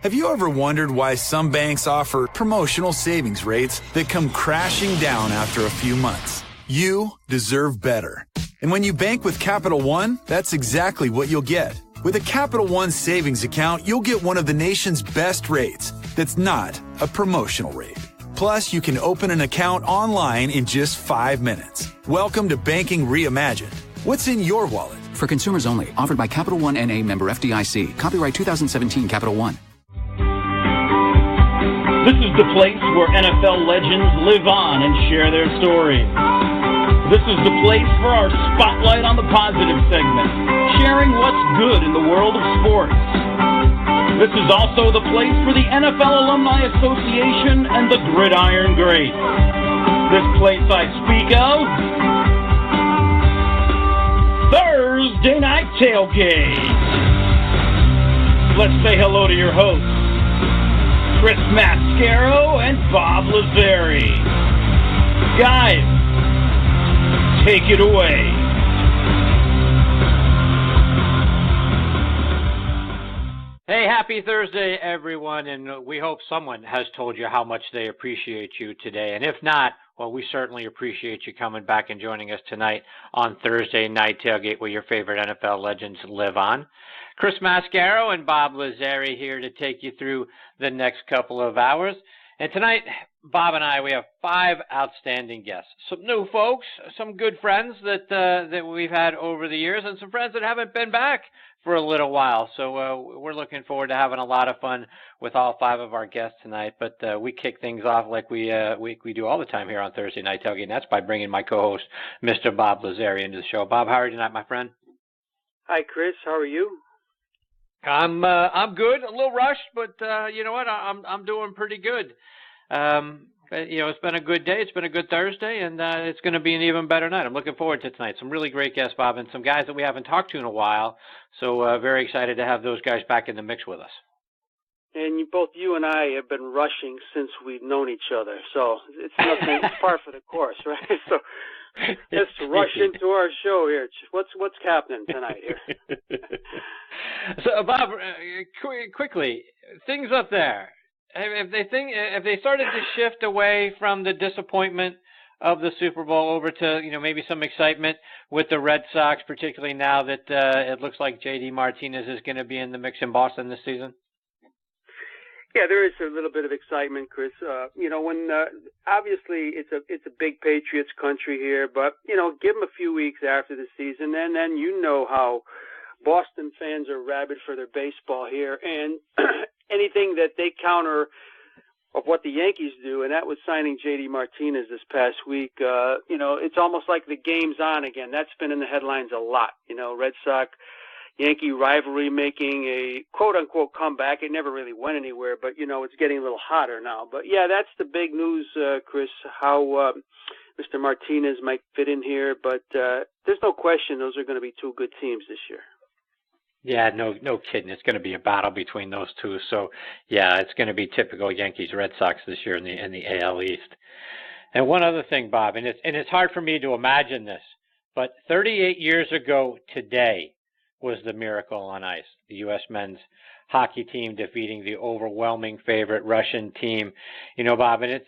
Have you ever wondered why some banks offer promotional savings rates that come crashing down after a few months? You deserve better. And when you bank with Capital One, that's exactly what you'll get. With a Capital One savings account, you'll get one of the nation's best rates that's not a promotional rate. Plus, you can open an account online in just 5 minutes. Welcome to Banking Reimagined. What's in your wallet? For consumers only. Offered by Capital One N.A. member FDIC. Copyright 2017 Capital One. This is the place where NFL legends live on and share their stories. This is the place for our Spotlight on the Positive segment, sharing what's good in the world of sports. This is also the place for the NFL Alumni Association and the Gridiron Greats. This place I speak of, Thursday Night Tailgate. Let's say hello to your hosts, Chris Mascaro and Bob Lazzari. Guys, take it away. Hey, happy Thursday, everyone, and we hope someone has told you how much they appreciate you today. And if not, well, we certainly appreciate you coming back and joining us tonight on Thursday Night Tailgate, where your favorite NFL legends live on. Chris Mascaro and Bob Lazzari here to take you through the next couple of hours. And tonight, Bob and I, we have 5 outstanding guests. Some new folks, some good friends that we've had over the years, and some friends that haven't been back for a little while. So we're looking forward to having a lot of fun with all 5 of our guests tonight. But we kick things off like we do all the time here on Thursday Night Tailgate, and that's by bringing my co-host, Mr. Bob Lazzari, into the show. Bob, how are you tonight, my friend? Hi, Chris. How are you? I'm good. A little rushed, but you know what? I'm doing pretty good. It's been a good day. It's been a good Thursday, and it's going to be an even better night. I'm looking forward to tonight. Some really great guests, Bob, and some guys that we haven't talked to in a while. So very excited to have those guys back in the mix with us. And both you and I have been rushing since we've known each other. So it's nothing. It's par for the course, right? So let's rush into our show here. What's happening tonight here? So, Bob, quickly, things up there. If they started to shift away from the disappointment of the Super Bowl over to maybe some excitement with the Red Sox, particularly now that it looks like J.D. Martinez is going to be in the mix in Boston this season? Yeah, there is a little bit of excitement, Chris. When obviously it's a big Patriots country here, but give them a few weeks after the season, and then how Boston fans are rabid for their baseball here, and anything that they counter of what the Yankees do, and that was signing J.D. Martinez this past week. It's almost like the game's on again. That's been in the headlines a lot. Red Sox Yankee rivalry making a quote-unquote comeback. It never really went anywhere, but, it's getting a little hotter now. But, yeah, that's the big news, Chris, how Mr. Martinez might fit in here. But there's no question those are going to be 2 good teams this year. Yeah, no kidding. It's going to be a battle between those two. So, yeah, it's going to be typical Yankees-Red Sox this year in the AL East. And one other thing, Bob, and it's hard for me to imagine this, but 38 years ago today was the Miracle on Ice, the U.S. men's hockey team defeating the overwhelming favorite Russian team. Bob, and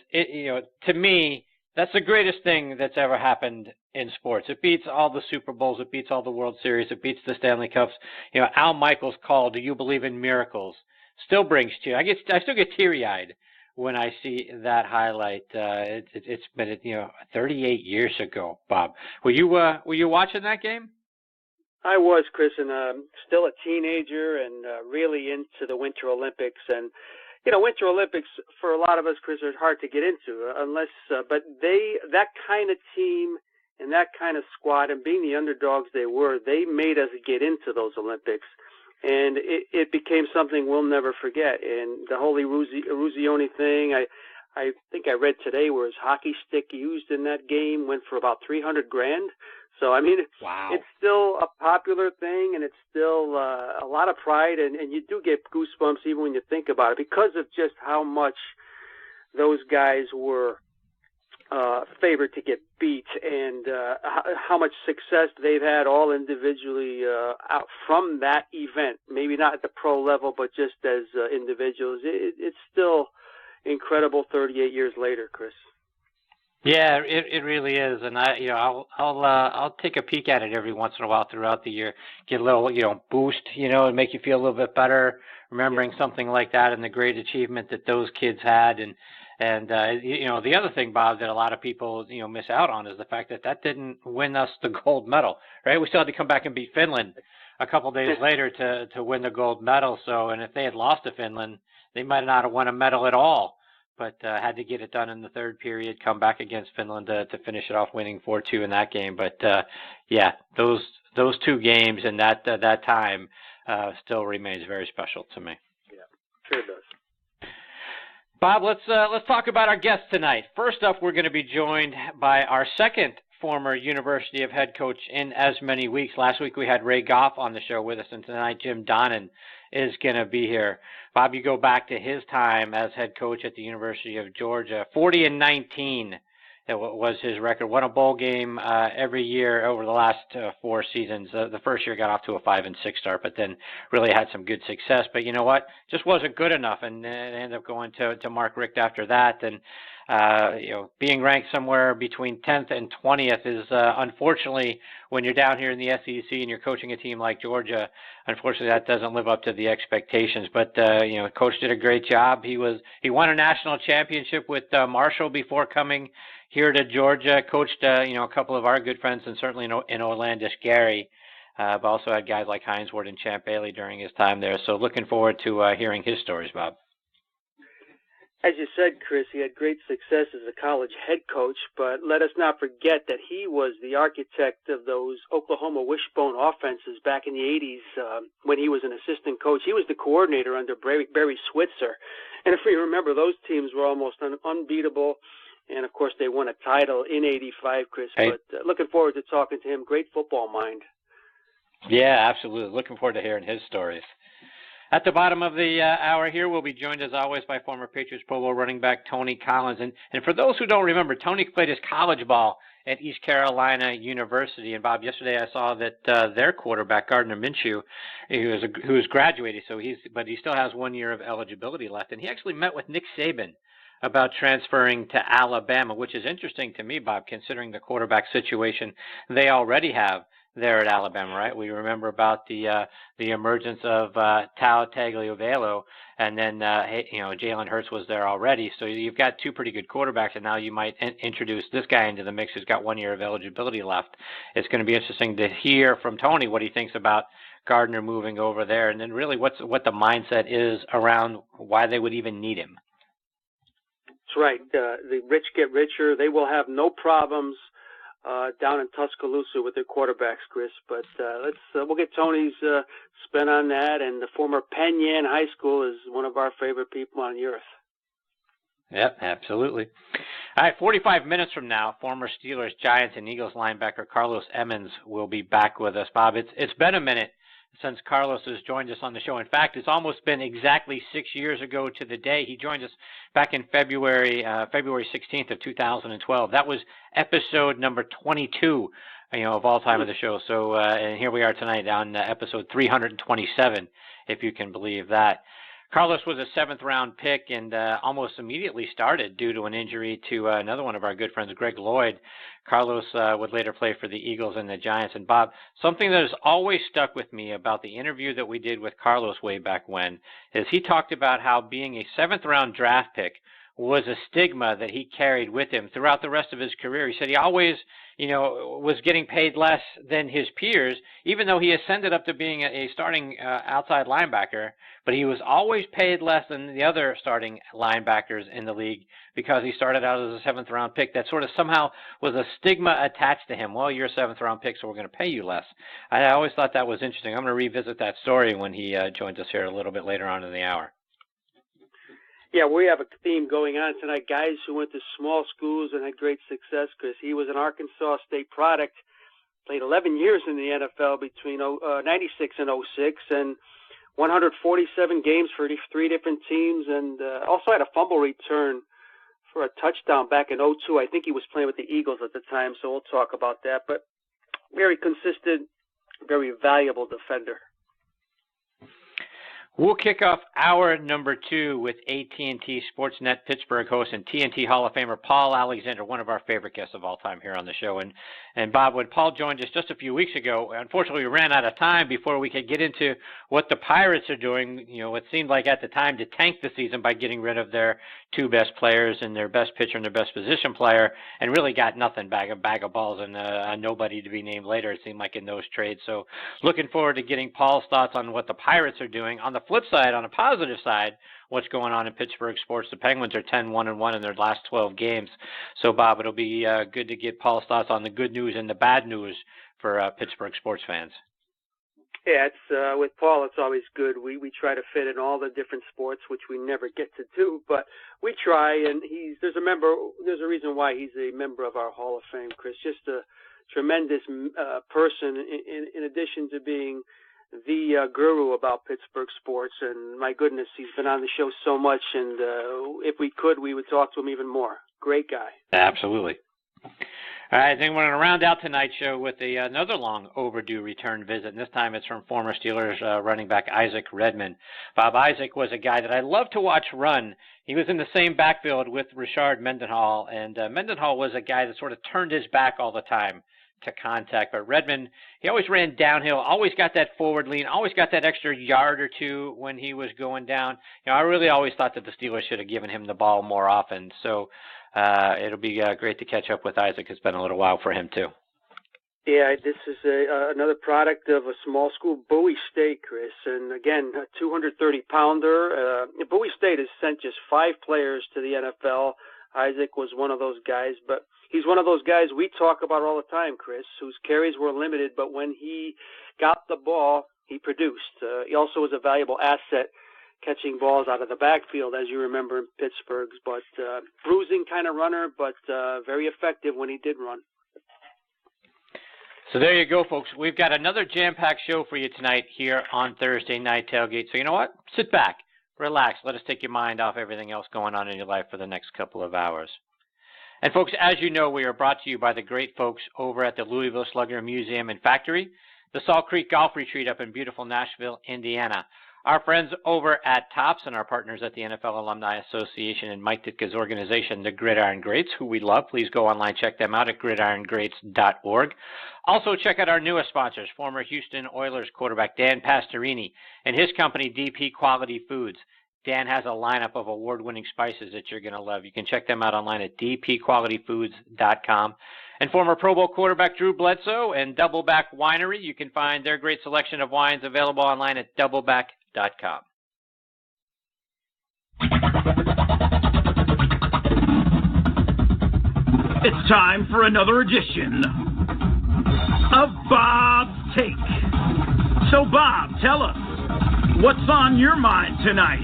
to me, that's the greatest thing that's ever happened in sports. It beats all the Super Bowls. It beats all the World Series. It beats the Stanley Cups. Al Michaels' call, "Do you believe in miracles?" still brings tears. I still get teary-eyed when I see that highlight. It's been 38 years ago, Bob. Were you watching that game? I was, Chris, and still a teenager and really into the Winter Olympics. And, Winter Olympics, for a lot of us, Chris, are hard to get into but that kind of team and that kind of squad and being the underdogs they were, they made us get into those Olympics. And it became something we'll never forget. And the whole Eruzione thing, I think I read today where his hockey stick used in that game went for about $300,000. So, wow. It's still a popular thing, and it's still a lot of pride, and you do get goosebumps even when you think about it because of just how much those guys were favored to get beat, and how much success they've had all individually out from that event. Maybe not at the pro level, but just as individuals. It's still incredible 38 years later, Chris. Yeah, it really is, and I'll take a peek at it every once in a while throughout the year, get a little boost, and make you feel a little bit better, remembering something like that and the great achievement that those kids had, and the other thing, Bob, that a lot of people miss out on is the fact that didn't win us the gold medal, right? We still had to come back and beat Finland a couple days later to win the gold medal. So, and if they had lost to Finland, they might not have won a medal at all. But had to get it done in the third period, come back against Finland to finish it off, winning 4-2 in that game. But those two games and that time still remains very special to me. Yeah, sure does. Bob, let's talk about our guests tonight. First up, we're going to be joined by our second former University of head coach in as many weeks. Last week we had Ray Goff on the show with us, and tonight Coach Donnan is going to be here. Bob, you go back to his time as head coach at the University of Georgia. 40-19 was his record. Won a bowl game every year over the last 4 seasons. The first year got off to a 5-6 start, but then really had some good success. But you know what? Just wasn't good enough, and ended up going to Mark Richt after that. And being ranked somewhere between 10th and 20th is unfortunately, when you're down here in the SEC and you're coaching a team like Georgia, unfortunately that doesn't live up to the expectations. But Coach did a great job. He won a national championship with Marshall before coming here to Georgia. Coached a couple of our good friends, and certainly in Orlando, Gary. But also had guys like Hines Ward and Champ Bailey during his time there. So looking forward to hearing his stories, Bob. As you said, Chris, he had great success as a college head coach, but let us not forget that he was the architect of those Oklahoma wishbone offenses back in the 80s when he was an assistant coach. He was the coordinator under Barry Switzer. And if we remember, those teams were almost unbeatable. And, of course, they won a title in 85, Chris. Hey. But looking forward to talking to him. Great football mind. Yeah, absolutely. Looking forward to hearing his stories. At the bottom of the hour here, we'll be joined, as always, by former Patriots Pro Bowl running back Tony Collins. And for those who don't remember, Tony played his college ball at East Carolina University. And, Bob, yesterday I saw that their quarterback, Gardner Minshew, who's graduated, but he still has 1 year of eligibility left. And he actually met with Nick Saban about transferring to Alabama, which is interesting to me, Bob, considering the quarterback situation they already have there at Alabama, right? We remember about the emergence of Tua Tagovailoa, and then Jalen Hurts was there already. So you've got two pretty good quarterbacks, and now you might introduce this guy into the mix who's got 1 year of eligibility left. It's going to be interesting to hear from Tony what he thinks about Gardner moving over there, and then really what the mindset is around why they would even need him. That's right. The rich get richer. They will have no problems down in Tuscaloosa with their quarterbacks, Chris. But we'll get Tony's spin on that. And the former Penn Yan High School is one of our favorite people on the earth. Yep, absolutely. All right, 45 minutes from now, former Steelers, Giants, and Eagles linebacker Carlos Emmons will be back with us. Bob, it's been a minute since Carlos has joined us on the show. In fact, it's almost been exactly 6 years ago to the day. He joined us back in February 16th of 2012. That was episode number 22, of all time of the show. So, and here we are tonight on episode 327, if you can believe that. Carlos was a 7th-round pick and almost immediately started due to an injury to another one of our good friends, Greg Lloyd. Carlos would later play for the Eagles and the Giants. And, Bob, something that has always stuck with me about the interview that we did with Carlos way back when is he talked about how being a 7th-round draft pick was a stigma that he carried with him throughout the rest of his career. He said he always, was getting paid less than his peers, even though he ascended up to being a starting outside linebacker, but he was always paid less than the other starting linebackers in the league because he started out as a 7th-round pick. That sort of somehow was a stigma attached to him. Well, you're a 7th-round pick, so we're going to pay you less. I always thought that was interesting. I'm going to revisit that story when he joins us here a little bit later on in the hour. Yeah, we have a theme going on tonight. Guys who went to small schools and had great success, because he was an Arkansas State product, played 11 years in the NFL between 96 and 06, and 147 games for 3 different teams, and also had a fumble return for a touchdown back in 2002. I think he was playing with the Eagles at the time, so we'll talk about that. But very consistent, very valuable defender. We'll kick off hour number 2 with AT&T Sportsnet Pittsburgh host and TNT Hall of Famer Paul Alexander, one of our favorite guests of all time here on the show. And Bob, when Paul joined us just a few weeks ago, unfortunately we ran out of time before we could get into what the Pirates are doing. You know, what seemed like at the time to tank the season by getting rid of their 2 best players and their best pitcher and their best position player, and really got nothing, bag of balls and nobody to be named later, it seemed like, in those trades. So looking forward to getting Paul's thoughts on what the Pirates are doing. On the flip side, on a positive side, what's going on in Pittsburgh sports. The Penguins are 10-1-1 in their last 12 games. So, Bob, it'll be good to get Paul's thoughts on the good news and the bad news for Pittsburgh sports fans. Yeah, it's with Paul, it's always good. We try to fit in all the different sports, which we never get to do, but we try. And there's a reason why he's a member of our Hall of Fame, Chris. Just a tremendous person. In addition to being the guru about Pittsburgh sports, and my goodness, he's been on the show so much, and if we could, we would talk to him even more. Great guy. Absolutely. All right, I think we're going to round out tonight's show with another long overdue return visit, and this time it's from former Steelers running back Isaac Radman. Bob, Isaac was a guy that I love to watch run. He was in the same backfield with Richard Mendenhall, and Mendenhall was a guy that sort of turned his back all the time to contact, but Radman, he always ran downhill, always got that forward lean, always got that extra yard or two when he was going down. You know, I really always thought that the Steelers should have given him the ball more often. So it'll be great to catch up with Isaac. It's been a little while for him too. Yeah, this is another product of a small school, Bowie State, Chris. And again, a 230-pounder. Bowie State has sent just 5 players to the NFL. Isaac was one of those guys, but he's one of those guys we talk about all the time, Chris, whose carries were limited, but when he got the ball, he produced. He also was a valuable asset catching balls out of the backfield, as you remember in Pittsburgh, but bruising kind of runner, but very effective when he did run. So there you go, folks. We've got another jam-packed show for you tonight here on Thursday Night Tailgate. So you know what? Sit back, relax, let us take your mind off everything else going on in your life for the next couple of hours. And folks, as you know, we are brought to you by the great folks over at the Louisville Slugger Museum and Factory, the Salt Creek Golf Retreat up in beautiful Nashville, Indiana. Our friends over at TOPS and our partners at the NFL Alumni Association and Mike Ditka's organization, the Gridiron Greats, who we love. Please go online, check them out at gridirongreats.org. Also, check out our newest sponsors, former Houston Oilers quarterback Dan Pastorini and his company, DP Quality Foods. Dan has a lineup of award-winning spices that you're going to love. You can check them out online at dpqualityfoods.com. And former Pro Bowl quarterback Drew Bledsoe and Doubleback Winery. You can find their great selection of wines available online at doubleback.com. It's time for another edition of Bob's Take. So, Bob, tell us, what's on your mind tonight?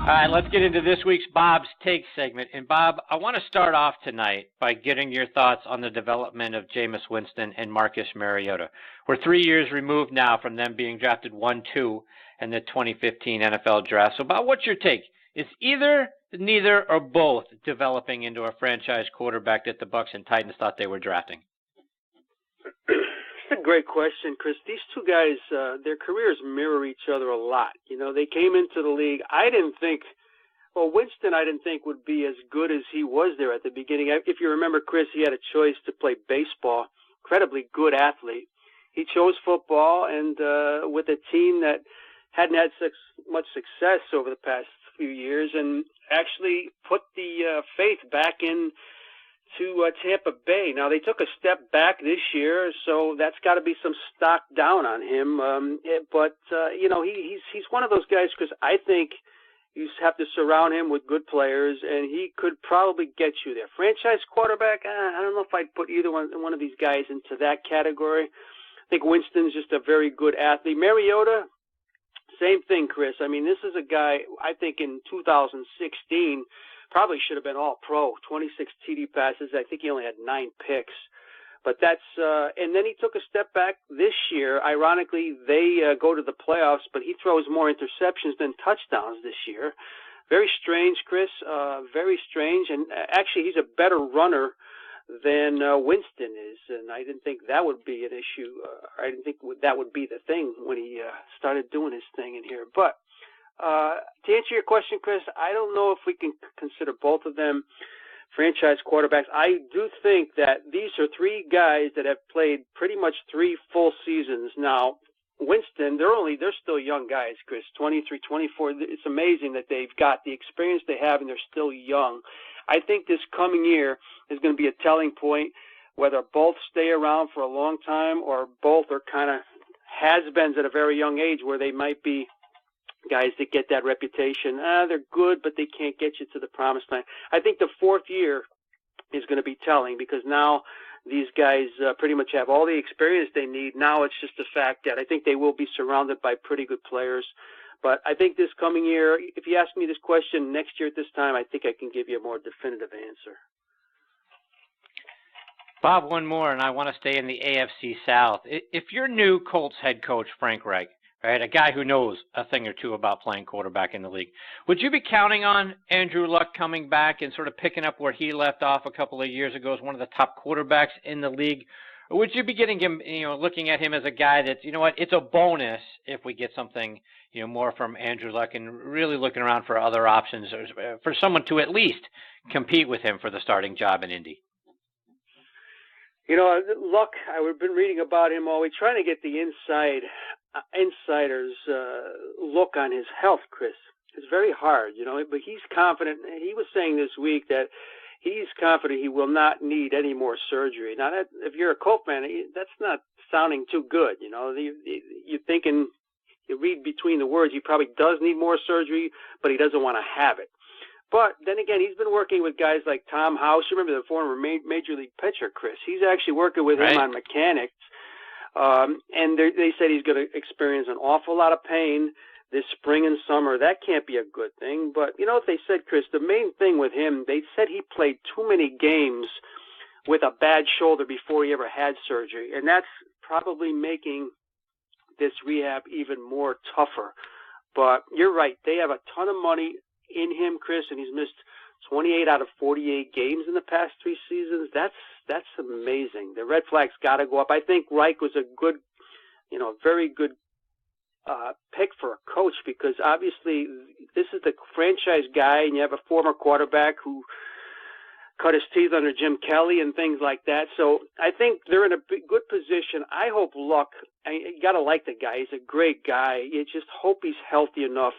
All right, let's get into this week's Bob's Take segment. And, Bob, I want to start off tonight by getting your thoughts on the development of Jameis Winston and Marcus Mariota. We're 3 years removed now from them being drafted 1-2 in the 2015 NFL Draft. So, Bob, what's your take? Is either, neither, or both developing into a franchise quarterback that the Bucs and Titans thought they were drafting? That's a great question, Chris. These two guys, their careers mirror each other a lot. You know, they came into the league. Winston I didn't think would be as good as he was there at the beginning. If you remember, Chris, he had a choice to play baseball. Incredibly good athlete. He chose football, and with a team that hadn't had much success over the past few years, and actually put the faith back in to Tampa Bay. Now, they took a step back this year, so that's got to be some stock down on him. He's one of those guys, because I think you have to surround him with good players, and he could probably get you there. Franchise quarterback, I don't know if I'd put either one of these guys into that category. I think Winston's just a very good athlete. Mariota, same thing, Chris. I mean, this is a guy, I think in 2016, probably should have been all-pro, 26 TD passes. I think he only had 9 picks. But that's and then he took a step back this year. Ironically, they go to the playoffs, but he throws more interceptions than touchdowns this year. Very strange, Chris. Very strange. And actually, he's a better runner than Winston is, and I didn't think that would be an issue. I didn't think that would be the thing when he started doing his thing in here. But to answer your question, Chris, I don't know if we can consider both of them franchise quarterbacks. I do think that these are three guys that have played pretty much 3 full seasons now. Winston, they're still young guys, Chris, 23, 24. It's amazing that they've got the experience they have and they're still young. I think this coming year is going to be a telling point, whether both stay around for a long time or both are kind of has-beens at a very young age, where they might be guys that get that reputation. They're good, but they can't get you to the promised land. I think the 4th year is going to be telling, because now these guys pretty much have all the experience they need. Now it's just the fact that I think they will be surrounded by pretty good players. But I think this coming year, if you ask me this question next year at this time, I think I can give you a more definitive answer. Bob, one more, and I want to stay in the AFC South. If you're new Colts head coach Frank Reich, right, a guy who knows a thing or two about playing quarterback in the league, would you be counting on Andrew Luck coming back and sort of picking up where he left off a couple of years ago as one of the top quarterbacks in the league? Or would you be getting him, looking at him as a guy that, it's a bonus if we get something, more from Andrew Luck, and really looking around for other options, or for someone to at least compete with him for the starting job in Indy? Luck, I've been reading about him always, trying to get the insider's look on his health, Chris. It's very hard, but he's confident. He was saying this week that he's confident he will not need any more surgery. Now, if you're a Colt fan, that's not sounding too good. You're thinking, you read between the words, he probably does need more surgery, but he doesn't want to have it. But then again, he's been working with guys like Tom House. You remember the former Major League pitcher, Chris? He's actually working with him on mechanics. And they said he's going to experience an awful lot of pain this spring and summer. That can't be a good thing. But you know what they said, Chris? The main thing with him, they said he played too many games with a bad shoulder before he ever had surgery. And that's probably making this rehab even more tougher. But you're right. They have a ton of money in him, Chris, and he's missed 28 out of 48 games in the past 3 seasons. That's amazing. The red flags got to go up. I think Reich was a good, very good pick for a coach, because obviously this is the franchise guy, and you have a former quarterback who cut his teeth under Jim Kelly and things like that. So I think they're in a good position. I hope Luck, you got to like the guy. He's a great guy. You just hope he's healthy enough.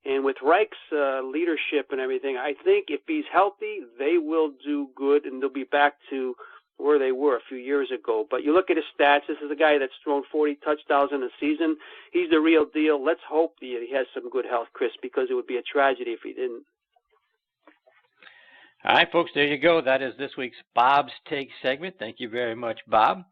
And with Reich's leadership and everything, I think if he's healthy, they will do good, and they'll be back to where they were a few years ago. But you look at his stats, this is a guy that's thrown 40 touchdowns in a season. He's the real deal. Let's hope he has some good health, Chris, because it would be a tragedy if he didn't. All right, folks, there you go. That is this week's Bob's Take segment. Thank you very much, Bob.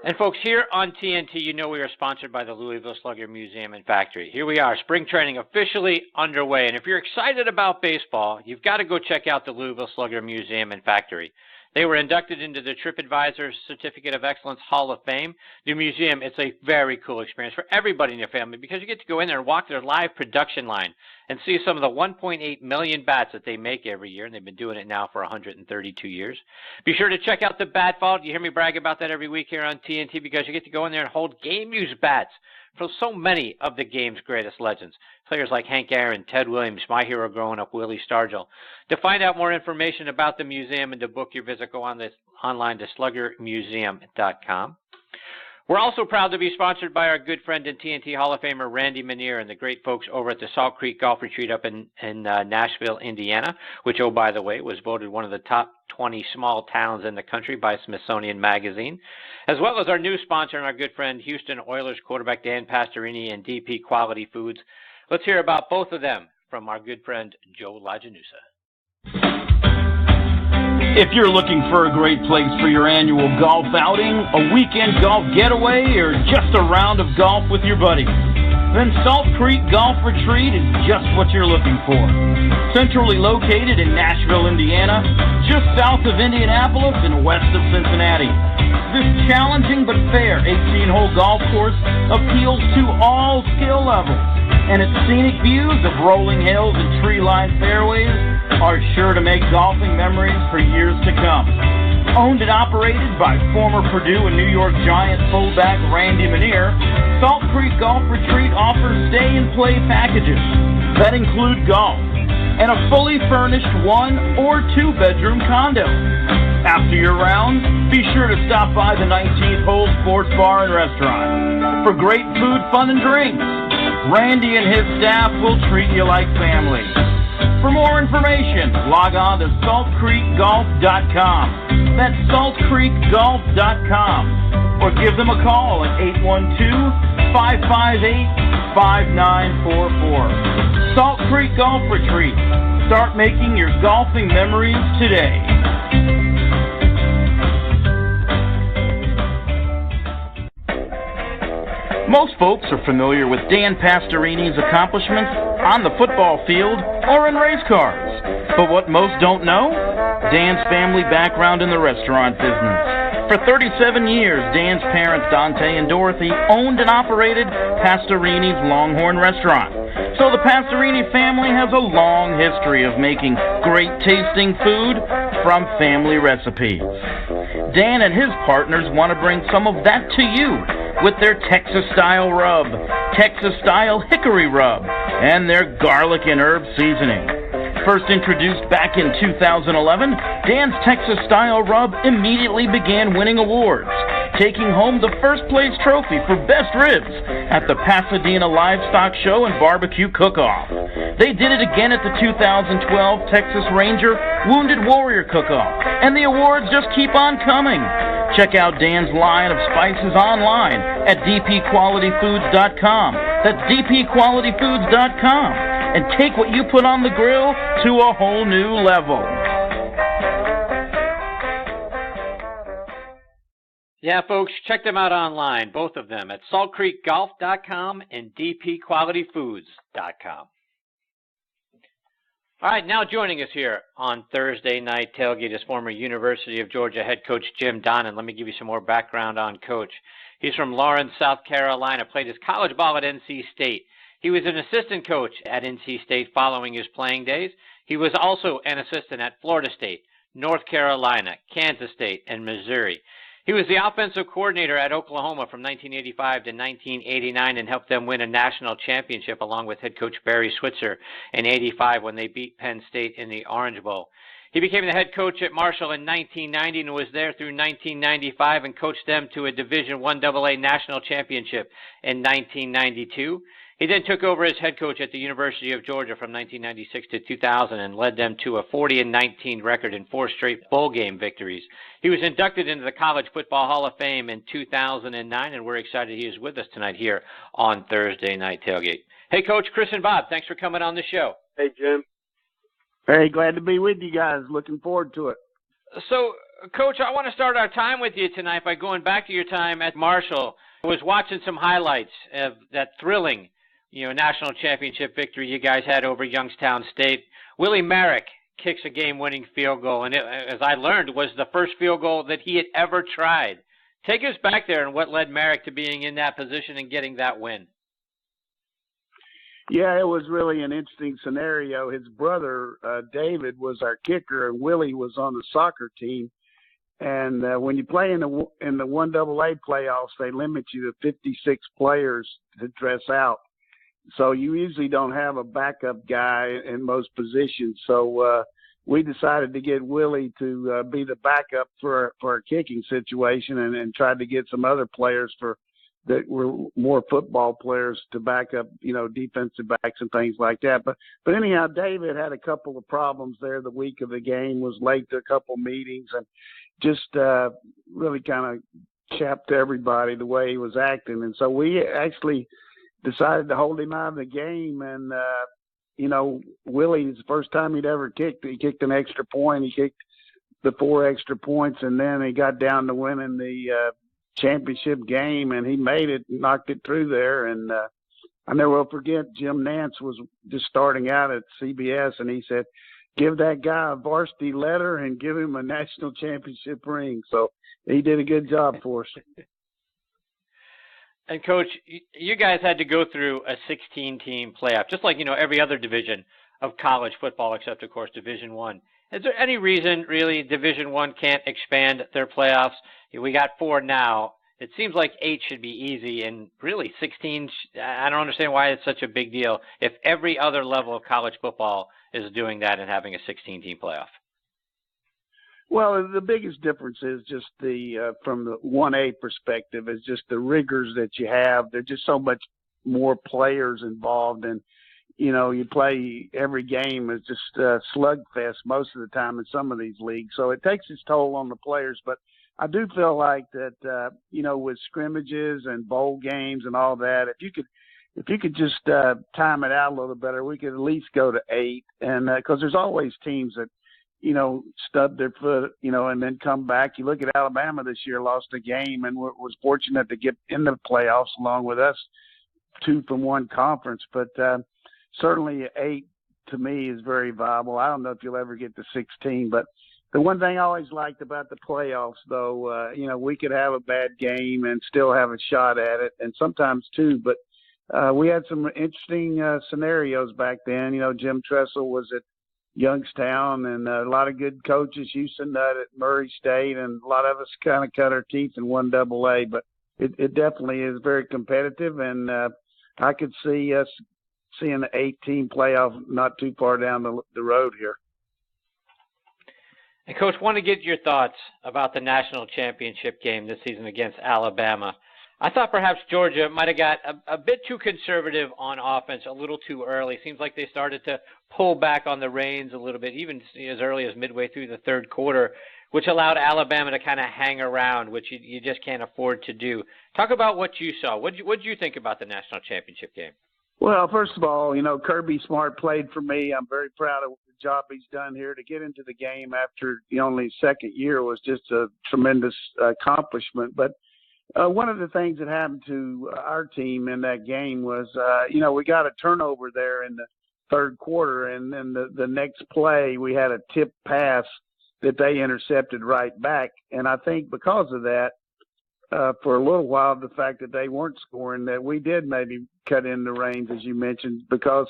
And folks, here on TNT, we are sponsored by the Louisville Slugger Museum and Factory. Here we are, spring training officially underway. And if you're excited about baseball, you've got to go check out the Louisville Slugger Museum and Factory. They were inducted into the TripAdvisor Certificate of Excellence Hall of Fame. The museum, it's a very cool experience for everybody in your family, because you get to go in there and walk their live production line and see some of the 1.8 million bats that they make every year, and they've been doing it now for 132 years. Be sure to check out the Bat Vault. You hear me brag about that every week here on TNT, because you get to go in there and hold game-used bats for so many of the game's greatest legends. Players like Hank Aaron, Ted Williams, my hero growing up, Willie Stargell. To find out more information about the museum and to book your visit, go online to sluggermuseum.com. We're also proud to be sponsored by our good friend and TNT Hall of Famer Randy Manier and the great folks over at the Salt Creek Golf Retreat up in Nashville, Indiana, which, oh, by the way, was voted one of the top 20 small towns in the country by Smithsonian Magazine, as well as our new sponsor and our good friend Houston Oilers quarterback Dan Pastorini and DP Quality Foods. Let's hear about both of them from our good friend Joe Lajanusa. If you're looking for a great place for your annual golf outing, a weekend golf getaway, or just a round of golf with your buddies, then Salt Creek Golf Retreat is just what you're looking for. Centrally located in Nashville, Indiana, just south of Indianapolis and west of Cincinnati. This challenging but fair 18-hole golf course appeals to all skill levels, and its scenic views of rolling hills and tree-lined fairways are sure to make golfing memories for years to come. Owned and operated by former Purdue and New York Giant fullback Randy Manier, Salt Creek Golf Retreat offers stay-and-play packages that include golf and a fully furnished 1- or 2-bedroom condo. After your round, be sure to stop by the 19th Hole Sports Bar and Restaurant for great food, fun, and drinks. Randy and his staff will treat you like family. For more information, log on to saltcreekgolf.com. That's saltcreekgolf.com. Or give them a call at 812-558-5944. Salt Creek Golf Retreat. Start making your golfing memories today. Most folks are familiar with Dan Pastorini's accomplishments on the football field or in race cars. But what most don't know? Dan's family background in the restaurant business. For 37 years, Dan's parents, Dante and Dorothy, owned and operated Pastorini's Longhorn Restaurant. So the Pastorini family has a long history of making great tasting food from family recipes. Dan and his partners want to bring some of that to you with their Texas-style rub, Texas-style hickory rub, and their garlic and herb seasoning. First introduced back in 2011, Dan's Texas-style rub immediately began winning awards, taking home the first-place trophy for Best Ribs at the Pasadena Livestock Show and Barbecue Cook-Off. They did it again at the 2012 Texas Ranger Wounded Warrior Cook-Off, and the awards just keep on coming. Check out Dan's line of spices online at dpqualityfoods.com. That's dpqualityfoods.com. And take what you put on the grill to a whole new level. Yeah, folks, check them out online, both of them, at saltcreekgolf.com and dpqualityfoods.com. All right, now joining us here on Thursday Night Tailgate is former University of Georgia head coach Jim Donnan. Let me give you some more background on Coach. He's from Lawrence, South Carolina, played his college ball at NC State. He was an assistant coach at NC State following his playing days. He was also an assistant at Florida State, North Carolina, Kansas State, and Missouri. He was the offensive coordinator at Oklahoma from 1985 to 1989 and helped them win a national championship along with head coach Barry Switzer in '85 when they beat Penn State in the Orange Bowl. He became the head coach at Marshall in 1990 and was there through 1995 and coached them to a Division I AA national championship in 1992. He then took over as head coach at the University of Georgia from 1996 to 2000 and led them to a 40-19 record in 4 straight bowl game victories. He was inducted into the College Football Hall of Fame in 2009, and we're excited he is with us tonight here on Thursday Night Tailgate. Hey, Coach, Chris and Bob, thanks for coming on the show. Hey, Jim. Very glad to be with you guys. Looking forward to it. So, Coach, I want to start our time with you tonight by going back to your time at Marshall. I was watching some highlights of that thrilling national championship victory you guys had over Youngstown State. Willie Merrick kicks a game-winning field goal, and it, as I learned, was the first field goal that he had ever tried. Take us back there and what led Merrick to being in that position and getting that win. Yeah, it was really an interesting scenario. His brother, David, was our kicker, and Willie was on the soccer team. And when you play in the 1AA playoffs, they limit you to 56 players to dress out. So you usually don't have a backup guy in most positions. So we decided to get Willie to be the backup for our kicking situation and tried to get some other players that were more football players to back up, defensive backs and things like that. But anyhow, David had a couple of problems there the week of the game, was late to a couple meetings, and just really kind of chapped everybody the way he was acting. And so we actually decided to hold him out of the game. And, Willie's the first time he'd ever kicked. He kicked an extra point. He kicked the 4 extra points, and then he got down to winning the championship game, and he made it, knocked it through there. And I never will forget Jim Nance was just starting out at CBS, and he said, give that guy a varsity letter and give him a national championship ring. So he did a good job for us. And, Coach, you guys had to go through a 16-team playoff, just like, every other division of college football except, of course, Division I. Is there any reason, really, Division I can't expand their playoffs? We got 4 now. It seems like 8 should be easy, and really 16, I don't understand why it's such a big deal if every other level of college football is doing that and having a 16-team playoff. Well, the biggest difference is just from the 1A perspective is just the rigors that you have. There's just so much more players involved, and you play every game is just slugfest most of the time in some of these leagues. So it takes its toll on the players, but I do feel like that, with scrimmages and bowl games and all that, if you could just time it out a little better, we could at least go to 8. And because there's always teams that, stub their foot, and then come back. You look at Alabama this year, lost a game, and was fortunate to get in the playoffs along with us, 2 from one conference. But certainly 8 to me is very viable. I don't know if you'll ever get to 16, but the one thing I always liked about the playoffs, though, we could have a bad game and still have a shot at it, and sometimes 2. But we had some interesting scenarios back then. Jim Tressel was at Youngstown, and a lot of good coaches, Houston Nutt at Murray State, and a lot of us kind of cut our teeth in 1AA. But it definitely is very competitive, and I could see us seeing the 8-team playoff not too far down the road here. And, Coach, want to get your thoughts about the national championship game this season against Alabama. I thought perhaps Georgia might have got a bit too conservative on offense a little too early. Seems like they started to pull back on the reins a little bit, even as early as midway through the third quarter, which allowed Alabama to kind of hang around, which you just can't afford to do. Talk about what you saw. What did you think about the national championship game? Well, first of all, Kirby Smart played for me. I'm very proud of the job he's done here. To get into the game after the only second year was just a tremendous accomplishment. But one of the things that happened to our team in that game was, we got a turnover there in the third quarter, and then the next play we had a tip pass that they intercepted right back. And I think because of that, for a little while, the fact that they weren't scoring, that we did maybe cut in the reins, as you mentioned, because,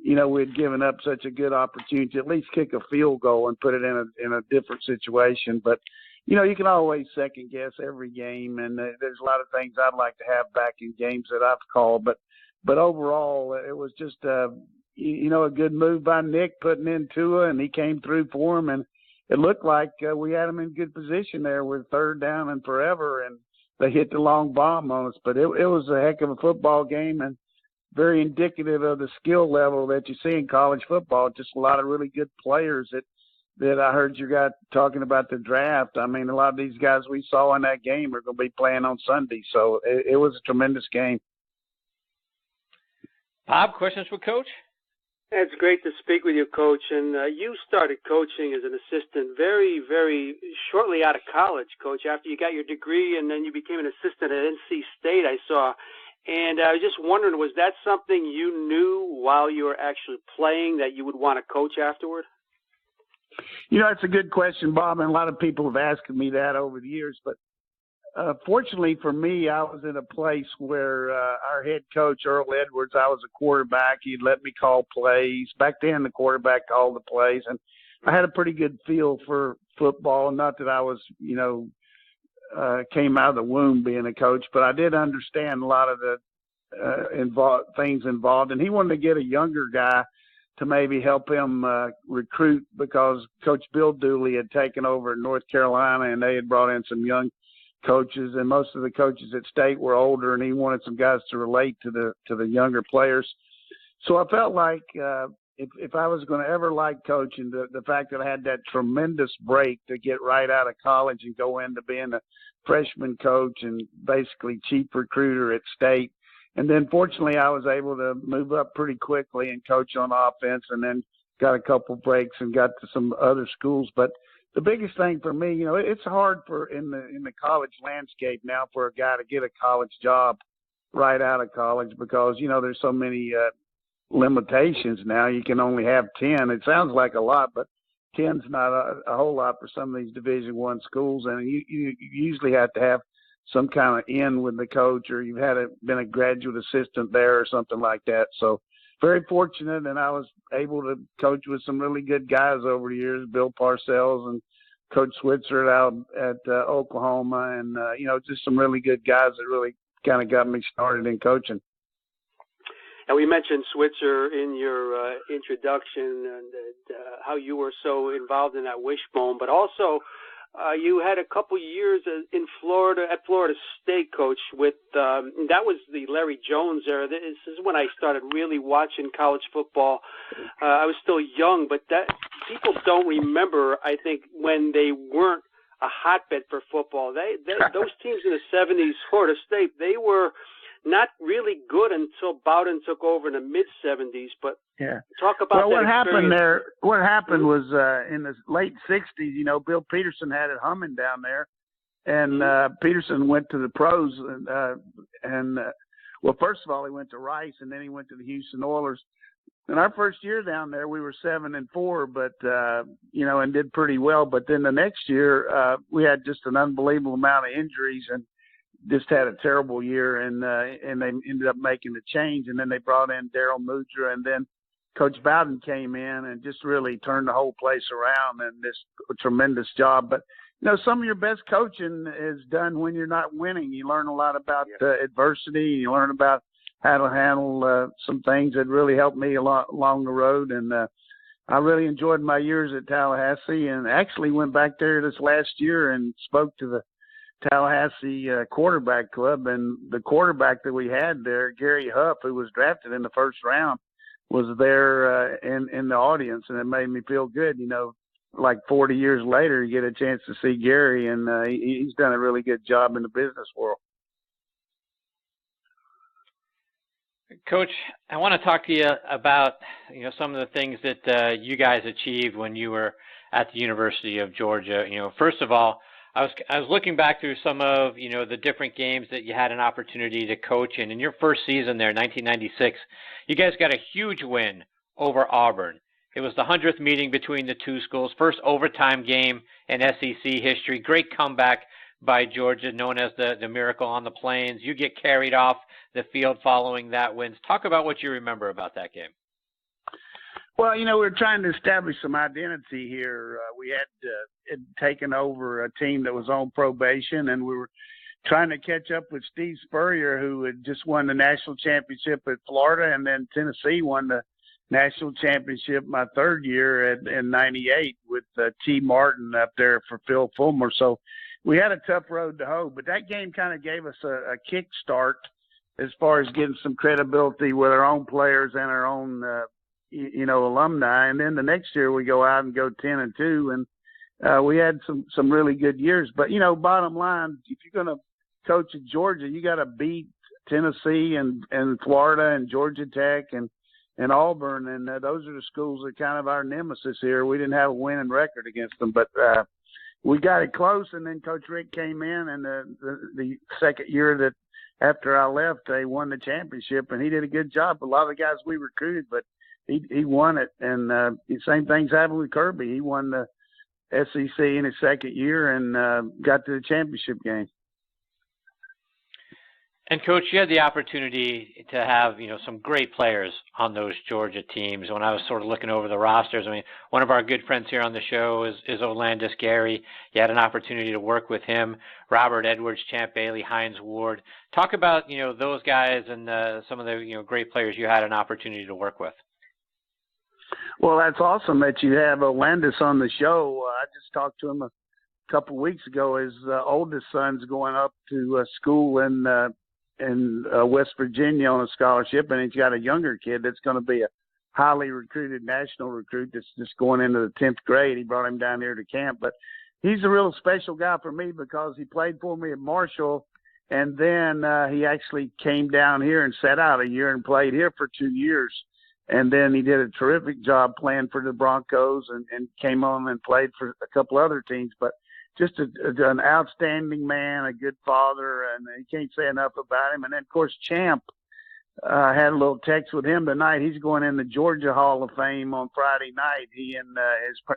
we'd given up such a good opportunity to at least kick a field goal and put it in a different situation. But, you can always second guess every game, and there's a lot of things I'd like to have back in games that I've called. But overall, it was just, a good move by Nick putting in Tua, and he came through for him. And it looked like we had him in good position there with 3rd down and forever, and they hit the long bomb on us. But it was a heck of a football game, and very indicative of the skill level that you see in college football. Just a lot of really good players that I heard you guys talking about the draft. I mean, a lot of these guys we saw in that game are going to be playing on Sunday. So it was a tremendous game. Bob, questions for Coach? It's great to speak with you, Coach. And you started coaching as an assistant very, very shortly out of college, Coach, after you got your degree, and then you became an assistant at NC State, I saw. And I was just wondering, was that something you knew while you were actually playing that you would want to coach afterward? It's a good question, Bob, and a lot of people have asked me that over the years. But fortunately for me, I was in a place where our head coach, Earl Edwards, I was a quarterback. He'd let me call plays. Back then, the quarterback called the plays. And I had a pretty good feel for football. Not that I was, came out of the womb being a coach, but I did understand a lot of the things involved. And he wanted to get a younger guy to maybe help him recruit, because Coach Bill Dooley had taken over in North Carolina, and they had brought in some young coaches, and most of the coaches at State were older, and he wanted some guys to relate to the younger players. So I felt like if I was going to ever like coaching, the fact that I had that tremendous break to get right out of college and go into being a freshman coach and basically chief recruiter at State. And then fortunately I was able to move up pretty quickly and coach on offense, and then got a couple breaks and got to some other schools. But the biggest thing for me, it's hard in the college landscape now for a guy to get a college job. right out of college because, there's so many limitations now. You can only have 10. It sounds like a lot, but 10's not a whole lot for some of these Division I schools. And you usually have to have some kind of in with the coach, or you've been a graduate assistant there or something like that. So very fortunate, and I was able to coach with some really good guys over the years, Bill Parcells and Coach Switzer out at Oklahoma, and, just some really good guys that really kind of got me started in coaching. And we mentioned Switzer in your introduction and how you were so involved in that wishbone, but also you had a couple years in Florida at Florida State, Coach, with that was the Larry Jones era. This is when I started really watching college football. I was still young, but that people don't remember, I think, when they weren't a hotbed for football. Those teams in the 70s, Florida State, they were not really good until Bowden took over in the mid-70s, but talk about what happened there. What happened was in the late 60s, Bill Peterson had it humming down there, and Peterson went to the pros, and first of all, he went to Rice, and then he went to the Houston Oilers. In our first year down there, we were 7-4, but, and did pretty well. But then the next year, we had just an unbelievable amount of injuries and just had a terrible year, and they ended up making the change, and then they brought in Darryl Mudra, and then Coach Bowden came in and just really turned the whole place around, and this tremendous job. But some of your best coaching is done when you're not winning. You learn a lot about adversity, and you learn about how to handle some things that really helped me a lot along the road, and I really enjoyed my years at Tallahassee, and actually went back there this last year and spoke to the Tallahassee quarterback club, and the quarterback that we had there, Gary Huff, who was drafted in the first round, was there in the audience, and it made me feel good. Like 40 years later, you get a chance to see Gary, and he's done a really good job in the business world. Coach, I want to talk to you about some of the things that you guys achieved when you were at the University of Georgia. First of all, I was looking back through some of the different games that you had an opportunity to coach in your first season there, 1996. You guys got a huge win over Auburn. It was the 100th meeting between the two schools, first overtime game in SEC history. Great comeback by Georgia, known as the Miracle on the Plains. You get carried off the field following that win. Talk about what you remember about that game. Well, we were trying to establish some identity here. We had taken over a team that was on probation, and we were trying to catch up with Steve Spurrier, who had just won the national championship at Florida, and then Tennessee won the national championship my third year in '98 with T. Martin up there for Phil Fulmer. So we had a tough road to hoe, but that game kind of gave us a kick start as far as getting some credibility with our own players and our own alumni. And then the next year we go out and go 10-2, and we had some really good years. But bottom line, if you're going to coach at Georgia, you got to beat Tennessee and Florida and Georgia Tech and Auburn, and those are the schools that are kind of our nemesis here. We didn't have a winning record against them, but we got it close. And then Coach Rick came in, and the second year that after I left, they won the championship, and he did a good job. A lot of the guys we recruited, but he won it. And the same things happened with Kirby. He won the SEC in his second year and got to the championship game. And Coach, you had the opportunity to have, some great players on those Georgia teams. When I was sort of looking over the rosters, one of our good friends here on the show is Olandis Gary. You had an opportunity to work with him, Robert Edwards, Champ Bailey, Hines Ward. Talk about, those guys and some of the, great players you had an opportunity to work with. Well, that's awesome that you have Olandis on the show. I just talked to him a couple of weeks ago. His oldest son's going up to school in West Virginia on a scholarship, and he's got a younger kid that's going to be a highly recruited national recruit that's just going into the 10th grade. He brought him down here to camp, but he's a real special guy for me because he played for me at Marshall, and then he actually came down here and sat out a year and played here for 2 years, and then he did a terrific job playing for the Broncos and came on and played for a couple other teams. But just an outstanding man, a good father, and you can't say enough about him. And then, of course, Champ, had a little text with him tonight. He's going in the Georgia Hall of Fame on Friday night. He and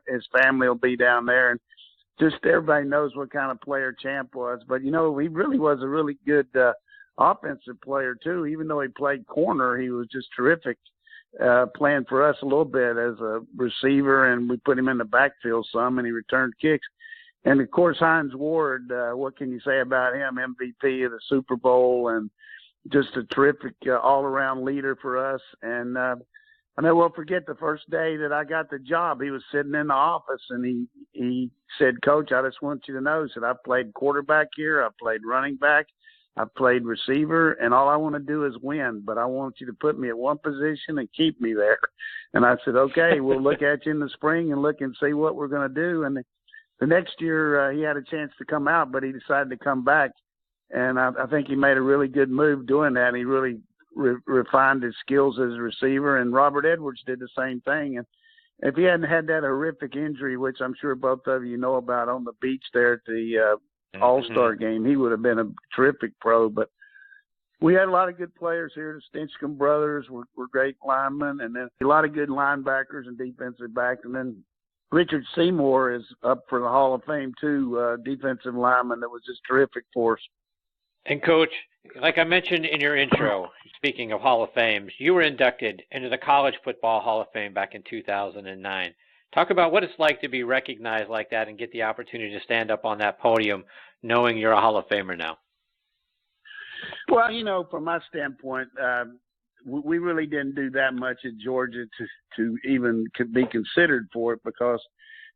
his family will be down there. And just everybody knows what kind of player Champ was. But, he really was a really good offensive player, too. Even though he played corner, he was just terrific playing for us a little bit as a receiver, and we put him in the backfield some, and he returned kicks. And, of course, Hines Ward, what can you say about him? MVP of the Super Bowl and just a terrific all-around leader for us. And I never will forget the first day that I got the job. He was sitting in the office, and he said, "Coach, I just want you to know," he said, "I've played quarterback here. I've played running back. I've played receiver, and all I want to do is win, but I want you to put me at one position and keep me there." And I said, "Okay, we'll look at you in the spring and look and see what we're going to do." And the next year he had a chance to come out, but he decided to come back. And I think he made a really good move doing that. He really refined his skills as a receiver. And Robert Edwards did the same thing. And if he hadn't had that horrific injury, which I'm sure both of you know about on the beach there at the All-Star game, he would have been a terrific pro. But we had a lot of good players here. The Stinchcomb brothers were great linemen, and then a lot of good linebackers and defensive backs. And then Richard Seymour is up for the Hall of Fame, too, defensive lineman that was just terrific for us. And, Coach, like I mentioned in your intro, speaking of Hall of Fames, you were inducted into the College Football Hall of Fame back in 2009. Talk about what it's like to be recognized like that and get the opportunity to stand up on that podium knowing you're a Hall of Famer now. Well, from my standpoint, we really didn't do that much at Georgia to even be considered for it because,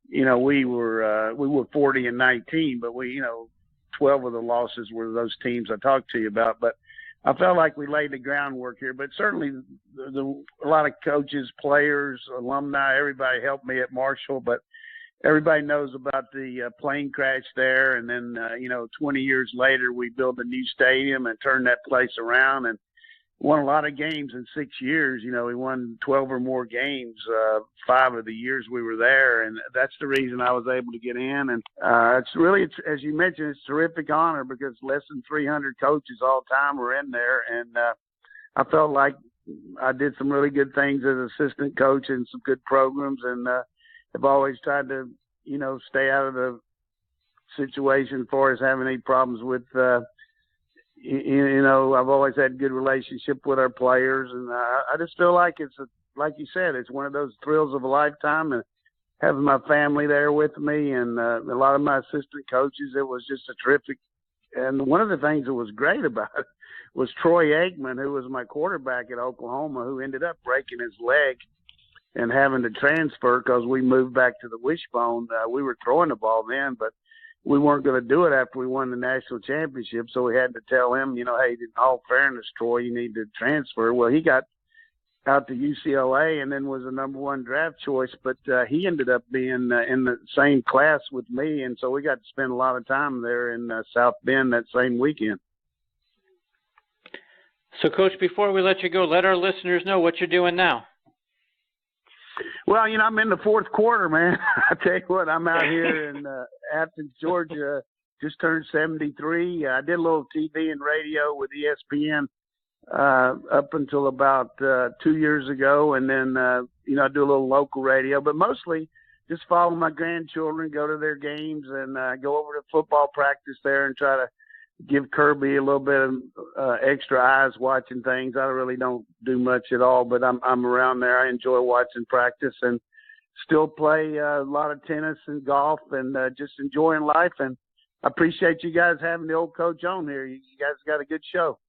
we were 40-19, but 12 of the losses were those teams I talked to you about. But I felt like we laid the groundwork here. But certainly a lot of coaches, players, alumni, everybody helped me at Marshall. But everybody knows about the plane crash there. And then, 20 years later, we built a new stadium and turned that place around and won a lot of games in 6 years. We won 12 or more games, 5 of the years we were there. And that's the reason I was able to get in. And it's as you mentioned, it's a terrific honor because less than 300 coaches all time were in there. And I felt like I did some really good things as assistant coach and some good programs. And I've always tried to, stay out of the situation as far as having any problems with I've always had a good relationship with our players, and I just feel like like you said, it's one of those thrills of a lifetime, and having my family there with me and a lot of my assistant coaches, it was just a terrific. And one of the things that was great about it was Troy Aikman, who was my quarterback at Oklahoma, who ended up breaking his leg and having to transfer because we moved back to the wishbone. We were throwing the ball then, but we weren't going to do it after we won the national championship, so we had to tell him, hey, in all fairness, Troy, you need to transfer. Well, he got out to UCLA and then was the number 1 draft choice, but he ended up being in the same class with me, and so we got to spend a lot of time there in South Bend that same weekend. So, Coach, before we let you go, let our listeners know what you're doing now. Well, I'm in the fourth quarter, man. I tell you what, I'm out here in Athens, Georgia. Just turned 73. I did a little TV and radio with ESPN up until about 2 years ago, and then I do a little local radio, but mostly just follow my grandchildren, go to their games, and go over to football practice there and try to give Kirby a little bit of extra eyes watching things. I really don't do much at all, but I'm around there. I enjoy watching practice and still play a lot of tennis and golf and just enjoying life. And I appreciate you guys having the old coach on here. You guys got a good show.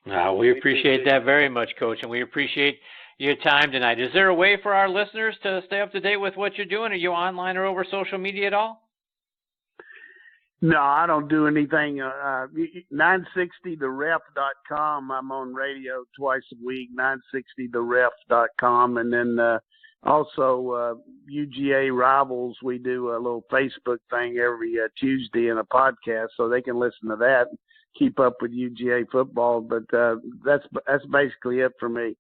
We appreciate that very much, Coach, and we appreciate your time tonight. Is there a way for our listeners to stay up to date with what you're doing? Are you online or over social media at all? No, I don't do anything. 960theref.com. I'm on radio twice a week, 960theref.com. And then also UGA Rivals, we do a little Facebook thing every Tuesday in a podcast, so they can listen to that and keep up with UGA football. But that's basically it for me.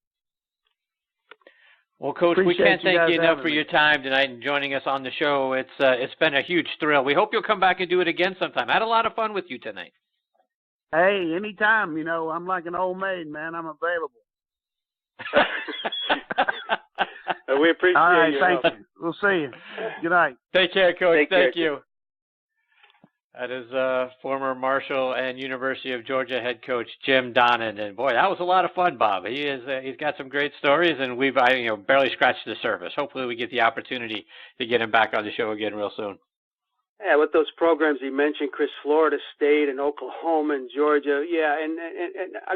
Well, Coach, we can't thank you enough for me. your time tonight and joining us on the show. It's been a huge thrill. We hope you'll come back and do it again sometime. I had a lot of fun with you tonight. Hey, anytime. You know, I'm like an old maid, man. I'm available. We appreciate All right, you. thank you. We'll see you. Good night. Take care, Coach. Thank you. Care. That is former Marshall and University of Georgia head coach Jim Donnan, and boy, that was a lot of fun, Bob. He's got some great stories, and we've barely scratched the surface. Hopefully, we get the opportunity to get him back on the show again real soon. Yeah, with those programs he mentioned, Chris, Florida State and Oklahoma and Georgia. Yeah, and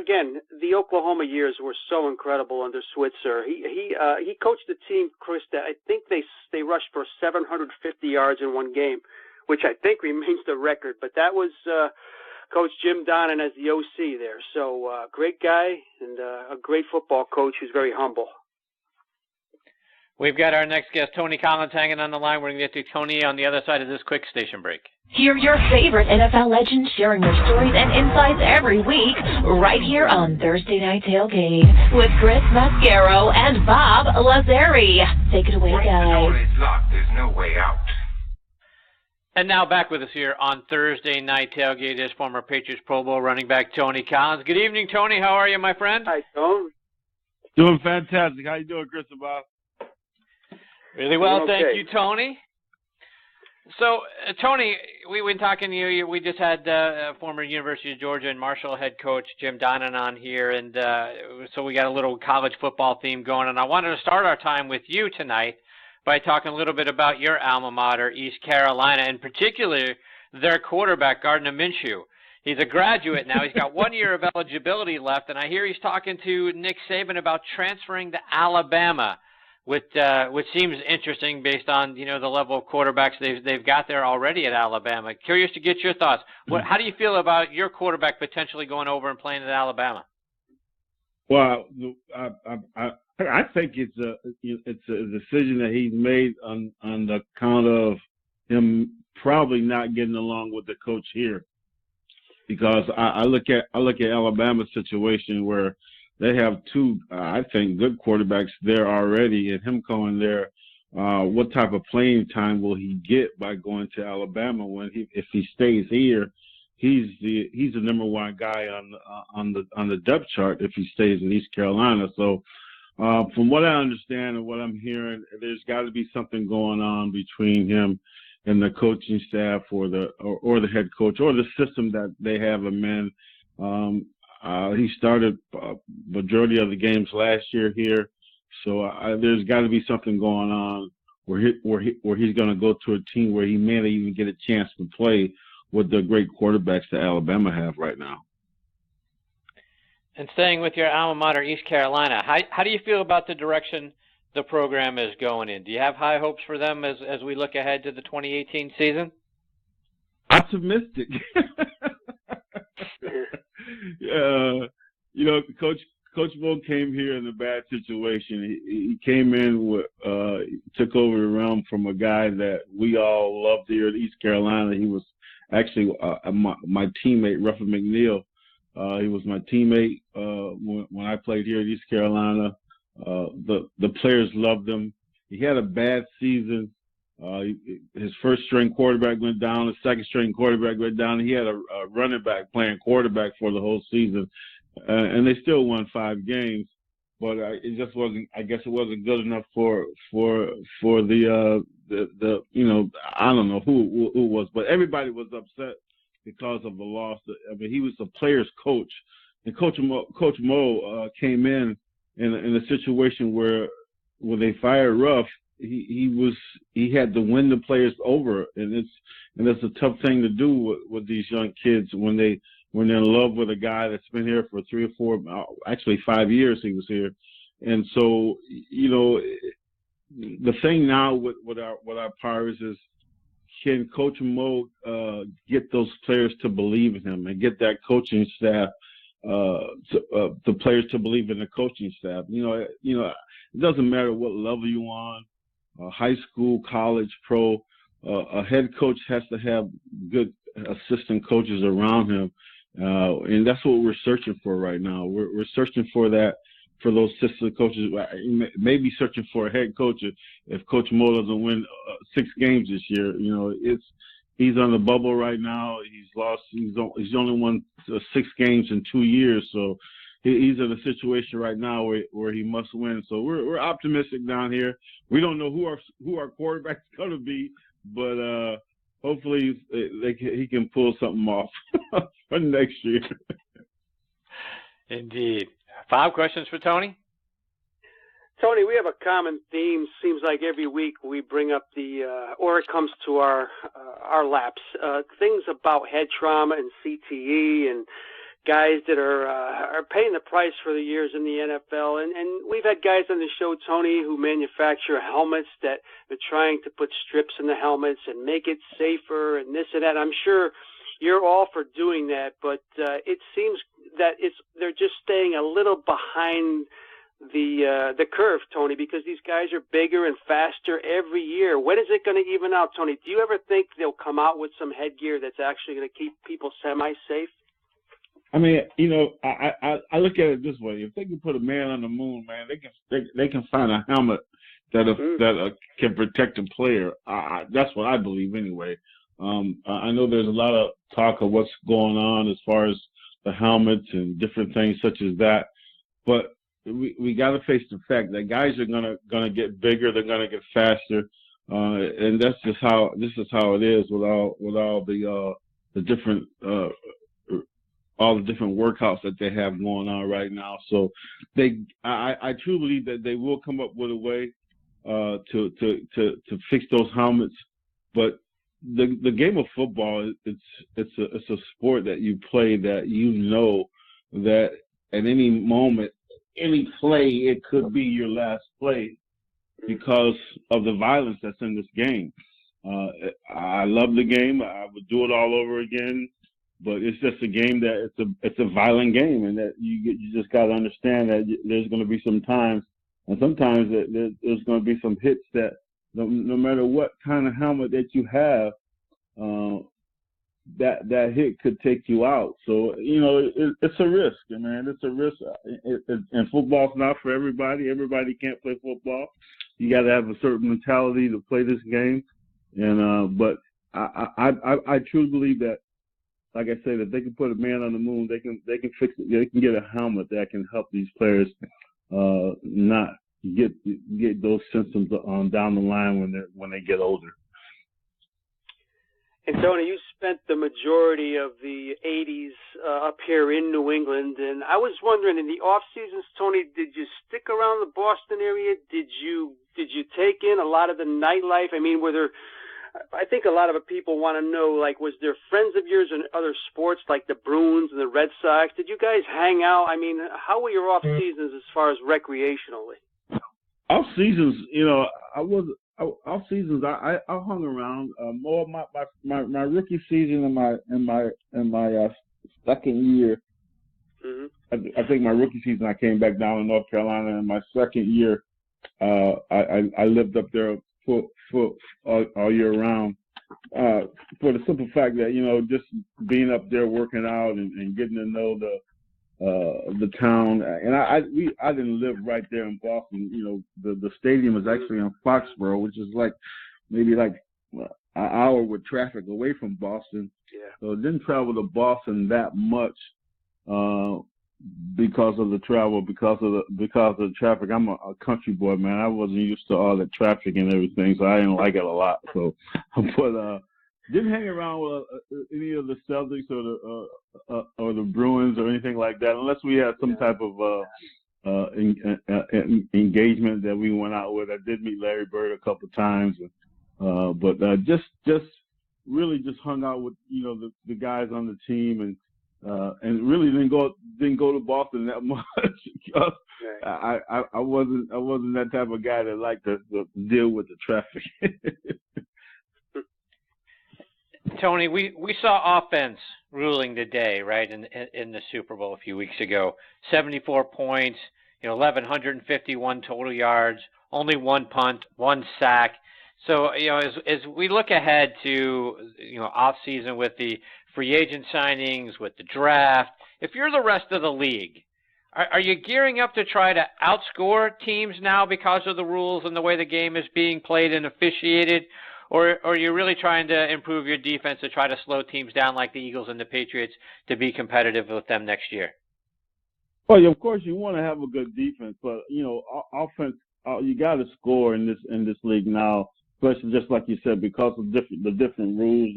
again, the Oklahoma years were so incredible under Switzer. He coached a team, Chris, that I think they rushed for 750 yards in one game, which I think remains the record. But that was Coach Jim Donnan as the OC there. So great guy and a great football coach who's very humble. We've got our next guest, Tony Collins, hanging on the line. We're going to get to Tony on the other side of this quick station break. Hear your favorite NFL legends sharing their stories and insights every week right here on Thursday Night Tailgate with Chris Mascaro and Bob Lazari. Take it away, guys. There's no way out. And now back with us here on Thursday Night Tailgate is former Patriots Pro Bowl running back Tony Collins. Good evening, Tony. How are you, my friend? Hi, Tony. Doing fantastic. How you doing, Chris and Bob? Really well, okay. Thank you, Tony. So, Tony, we've been talking to you. We just had former University of Georgia and Marshall head coach Jim Donnan on here, and so we got a little college football theme going. And I wanted to start our time with you tonight by talking a little bit about your alma mater, East Carolina, in particular their quarterback, Gardner Minshew. He's a graduate now. He's got 1 year of eligibility left, and I hear he's talking to Nick Saban about transferring to Alabama, which seems interesting based on the level of quarterbacks they've got there already at Alabama. Curious to get your thoughts. How do you feel about your quarterback potentially going over and playing at Alabama? Well, I think it's a decision that he's made on the count of him probably not getting along with the coach here, because I look at Alabama's situation where they have two, I think, good quarterbacks there already, and him going there, what type of playing time will he get by going to Alabama if he stays here? He's the number one guy on the depth chart if he stays in East Carolina. So from what I understand and what I'm hearing, there's got to be something going on between him and the coaching staff or the head coach or the system that they have him in. He started majority of the games last year here, so there's got to be something going on where he's going to go to a team where he may not even get a chance to play with the great quarterbacks that Alabama have right now. And staying with your alma mater, East Carolina, how do you feel about the direction the program is going in? Do you have high hopes for them as we look ahead to the 2018 season? Optimistic. Coach Mo came here in a bad situation. He came in took over the realm from a guy that we all loved here at East Carolina. He was actually my teammate, Ruffin McNeil. He was my teammate when I played here at East Carolina. The players loved him. He had a bad season. His first string quarterback went down. His second string quarterback went down. He had a running back playing quarterback for the whole season, and they still won 5 games. But it just wasn't. I guess it wasn't good enough for the I don't know who it was, but everybody was upset because of the loss. I mean, he was a player's coach, and Coach Mo came in a situation where they fired Ruff. He had to win the players over, and it's a tough thing to do with these young kids when they're in love with a guy that's been here for 3 or 4, actually 5 years he was here. And so, the thing now with our Pirates is, can Coach Mo get those players to believe in him and get that coaching staff, the players to believe in the coaching staff? It doesn't matter what level you're on. High school, college, pro, a head coach has to have good assistant coaches around him, and that's what we're searching for right now. We're searching for that for those assistant coaches, maybe searching for a head coach if Coach Mo doesn't win 6 games this year. You know, he's on the bubble right now. He's only won 6 games in 2 years, so he's in a situation right now where he must win. So we're optimistic down here. We don't know who our quarterback's going to be, but hopefully he can pull something off for next year. Indeed. 5 questions for Tony? Tony, we have a common theme. Seems like every week we bring up or it comes to our laps, things about head trauma and CTE and guys that are paying the price for the years in the NFL. And we've had guys on the show, Tony, who manufacture helmets that are trying to put strips in the helmets and make it safer and this and that. I'm sure you're all for doing that, but it seems that they're just staying a little behind the curve, Tony, because these guys are bigger and faster every year. When is it going to even out, Tony? Do you ever think they'll come out with some headgear that's actually going to keep people semi-safe? I mean, you know, I look at it this way: if they can put a man on the moon, man, they can find a helmet that can protect a player. That's what I believe, anyway. I know there's a lot of talk of what's going on as far as the helmets and different things such as that, but we got to face the fact that guys are gonna get bigger, they're gonna get faster, and this is how it is with all the different all the different workouts that they have going on right now. So I truly believe that they will come up with a way to fix those helmets, but the game of football, it's a sport that you play that you know that at any moment, any play, it could be your last play because of the violence that's in this game. I love the game. I would do it all over again, but it's just a game that it's a violent game, and that you just got to understand that there's going to be some times, and sometimes there's going to be some hits that no matter what kind of helmet that you have, that hit could take you out. So, you know, it's a risk, man. It's a risk. And football's not for everybody. Everybody can't play football. You got to have a certain mentality to play this game. And but I truly believe that, like I say, that they can put a man on the moon. They can fix it. They can get a helmet that can help these players not get those symptoms down the line when they get older. And Tony, you spent the majority of the 80s up here in New England, and I was wondering, in the off seasons, Tony, did you stick around the Boston area? Did you take in a lot of the nightlife? I mean, were there? I think a lot of people want to know, like, was there friends of yours in other sports like the Bruins and the Red Sox? Did you guys hang out? I mean, how were your off seasons as far as recreationally? Off seasons, you know, off seasons, I hung around more. My rookie season and my second year. Mm-hmm. I think my rookie season I came back down to North Carolina, and my second year I lived up there for all year round. For the simple fact that, you know, just being up there working out and getting to know the town, and I didn't live right there in Boston. You know, the stadium is actually in Foxborough, which is maybe an hour with traffic away from Boston. Yeah. So I didn't travel to Boston that much because of the travel, because of the traffic. I'm a country boy, man. I wasn't used to all the traffic and everything, so I didn't like it a lot. So, but didn't hang around with any of the Celtics or the Bruins or anything like that, unless we had some type of engagement that we went out with. I did meet Larry Bird a couple of times, but just really just hung out with, you know, the guys on the team, and really didn't go to Boston that much. I wasn't that type of guy that liked to deal with the traffic. Tony, we saw offense ruling the day, right, in the Super Bowl a few weeks ago. 74 points, 1,151 total yards, only 1 punt, 1 sack. So, as we look ahead to, off season with the free agent signings, with the draft, if you're the rest of the league, Are you gearing up to try to outscore teams now because of the rules and the way the game is being played and officiated, or are you really trying to improve your defense to try to slow teams down like the Eagles and the Patriots to be competitive with them next year? Well, of course, you want to have a good defense, but offense, you got to score in this league now, especially just like you said, because of the different rules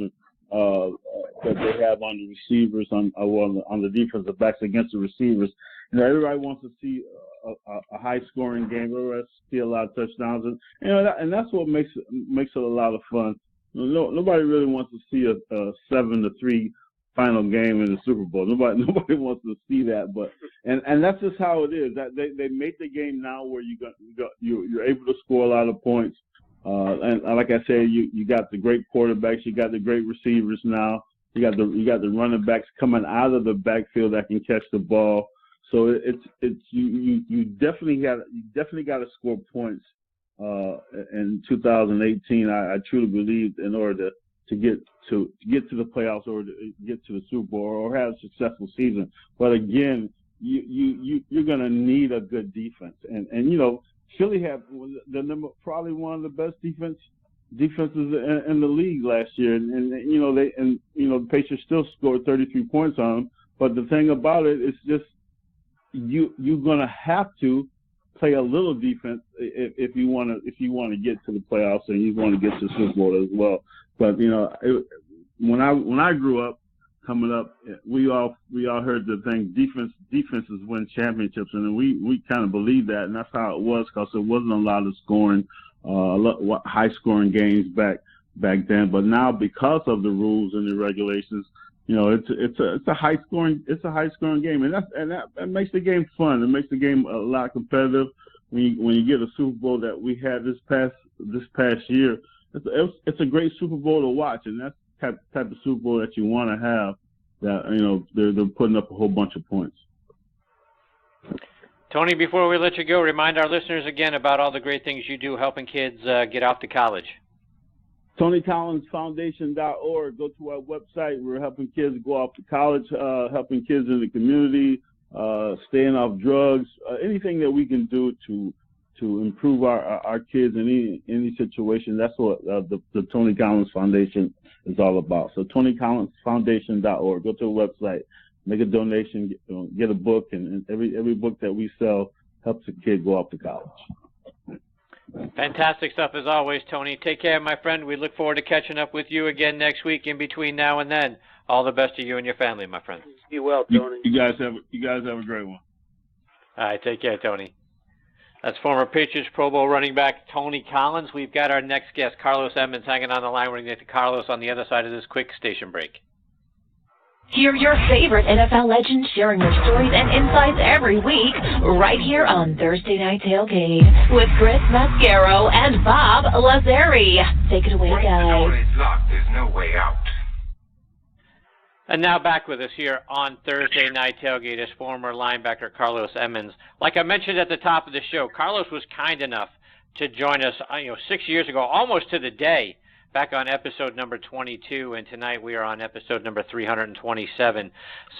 that they have on the receivers on the defensive backs against the receivers. Everybody wants to see a high-scoring game. Everybody wants to see a lot of touchdowns, and that's what makes it a lot of fun. Nobody really wants to see a 7-3 final game in the Super Bowl. Nobody wants to see that, but and that's just how it is. That they make the game now where you're able to score a lot of points. And like I said, you got the great quarterbacks, you got the great receivers now. You got the running backs coming out of the backfield that can catch the ball. So you definitely got to score points in 2018. I truly believe in order to get to the playoffs or to get to the Super Bowl or have a successful season. But again, you're going to need a good defense, and Philly had probably one of the best defenses in the league last year, and the Patriots still scored 33 points on them. But the thing about it is just you're gonna have to play a little defense if you want to get to the playoffs and you want to get to the Super Bowl as well. But when I grew up, coming up, we all heard the thing, defenses win championships, and we kind of believe that, and that's how it was, because there wasn't a lot of scoring, high scoring games back then. But now, because of the rules and the regulations, it's a high scoring game, and that makes the game fun. It makes the game a lot competitive. When you get a Super Bowl that we had this past year, it's a great Super Bowl to watch, and that's type of Super Bowl that you want to have, that they're putting up a whole bunch of points. Tony, before we let you go, remind our listeners again about all the great things you do helping kids get off to college. TonyCollinsFoundation.org. Go to our website. We're helping kids go off to college, helping kids in the community, staying off drugs, anything that we can do to improve our kids in any situation. That's what the Tony Collins Foundation is all about. So TonyCollinsFoundation.org. Go to the website, make a donation, get a book, and every book that we sell helps a kid go off to college. Fantastic stuff as always, Tony. Take care, my friend. We look forward to catching up with you again next week. In between now and then, all the best to you and your family, my friend. Be well, Tony. You guys have a great one. All right, take care, Tony. That's former Patriots Pro Bowl running back Tony Collins. We've got our next guest, Carlos Emmons, hanging on the line. We're going to get to Carlos on the other side of this quick station break. Hear your favorite NFL legends sharing their stories and insights every week right here on Thursday Night Tailgate with Chris Mascaro and Bob Lazari. Take it away, guys. The door is locked. There's no way out. And now back with us here on Thursday Night Tailgate is former linebacker Carlos Emmons. Like I mentioned at the top of the show, Carlos was kind enough to join us 6 years ago, almost to the day, back on episode number 22, and tonight we are on episode number 327.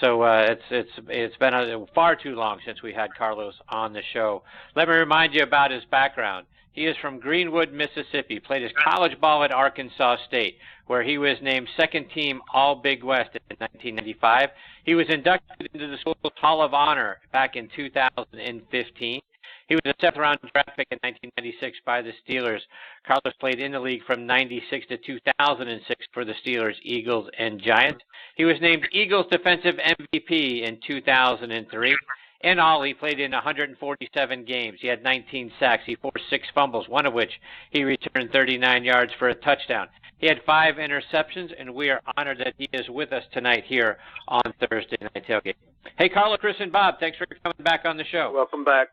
So it's been far too long since we had Carlos on the show. Let me remind you about his background. He is from Greenwood, Mississippi, played his college ball at Arkansas State, where he was named second team All-Big West in 1995. He was inducted into the school's Hall of Honor back in 2015. He was a seventh-round draft pick in 1996 by the Steelers. Carlos played in the league from 96 to 2006 for the Steelers, Eagles, and Giants. He was named Eagles Defensive MVP in 2003. In all, he played in 147 games. He had 19 sacks. He forced 6 fumbles, one of which he returned 39 yards for a touchdown. He had 5 interceptions, and we are honored that he is with us tonight here on Thursday Night Tailgate. Hey, Carla, Chris, and Bob, thanks for coming back on the show. Welcome back.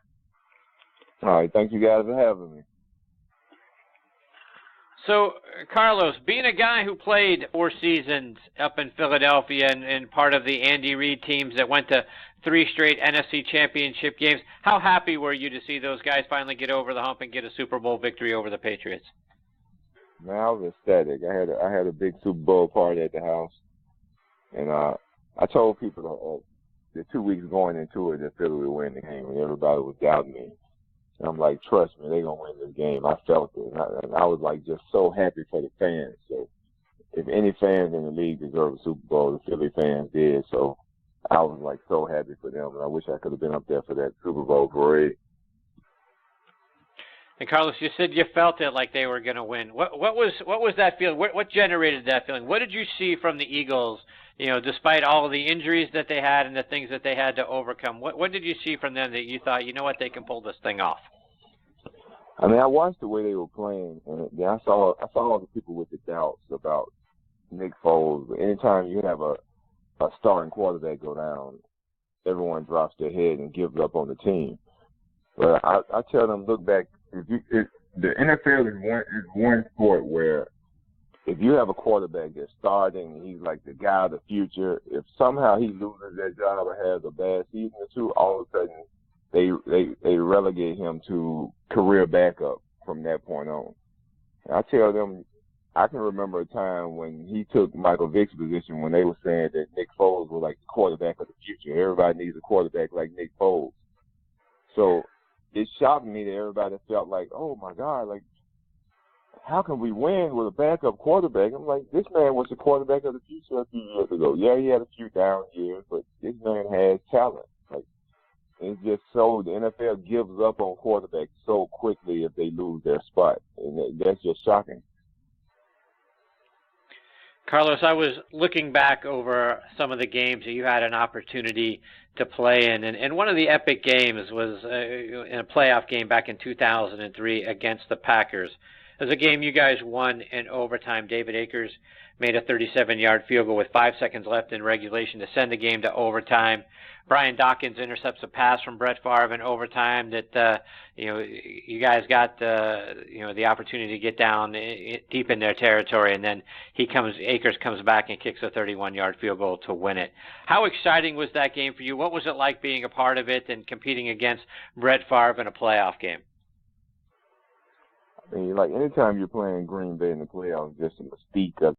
All right, thank you guys for having me. So, Carlos, being a guy who played 4 seasons up in Philadelphia and part of the Andy Reid teams that went to 3 straight NFC Championship games, how happy were you to see those guys finally get over the hump and get a Super Bowl victory over the Patriots? Man, I was ecstatic. I had a big Super Bowl party at the house, and I told people the 2 weeks going into it that Philly would win the game, and everybody was doubting me. And I'm like, trust me, they're going to win this game. I felt it. And I was like just so happy for the fans. So if any fans in the league deserve a Super Bowl, the Philly fans did. So I was like so happy for them, and I wish I could have been up there for that Super Bowl parade. And Carlos, you said you felt it like they were going to win. What was that feeling? What generated that feeling? What did you see from the Eagles? You know, despite all of the injuries that they had and the things that they had to overcome, what did you see from them that you thought, you know what, they can pull this thing off? I mean, I watched the way they were playing, and then I saw all the people with the doubts about Nick Foles. Anytime you have a starting quarterback go down, everyone drops their head and gives up on the team. But I tell them, look back. The NFL is one sport where if you have a quarterback that's starting and he's like the guy of the future, if somehow he loses that job or has a bad season or two, all of a sudden they relegate him to career backup from that point on. And I tell them, I can remember a time when he took Michael Vick's position when they were saying that Nick Foles was like the quarterback of the future. Everybody needs a quarterback like Nick Foles. So it shocked me that everybody felt like, oh my God, like, how can we win with a backup quarterback? I'm like, this man was the quarterback of the future a few years ago. Yeah, he had a few down years, but this man has talent. Like, it's just so the NFL gives up on quarterbacks so quickly if they lose their spot, and that's just shocking. Carlos, I was looking back over some of the games that you had an opportunity to play in, and one of the epic games was in a playoff game back in 2003 against the Packers. It was a game you guys won in overtime. David Akers made a 37-yard field goal with 5 seconds left in regulation to send the game to overtime. Brian Dawkins intercepts a pass from Brett Favre in overtime that you guys got the opportunity to get down deep in their territory, and then Akers comes back and kicks a 31-yard field goal to win it. How exciting was that game for you? What was it like being a part of it and competing against Brett Favre in a playoff game? I mean, like anytime you're playing Green Bay in the playoffs, just the mystique of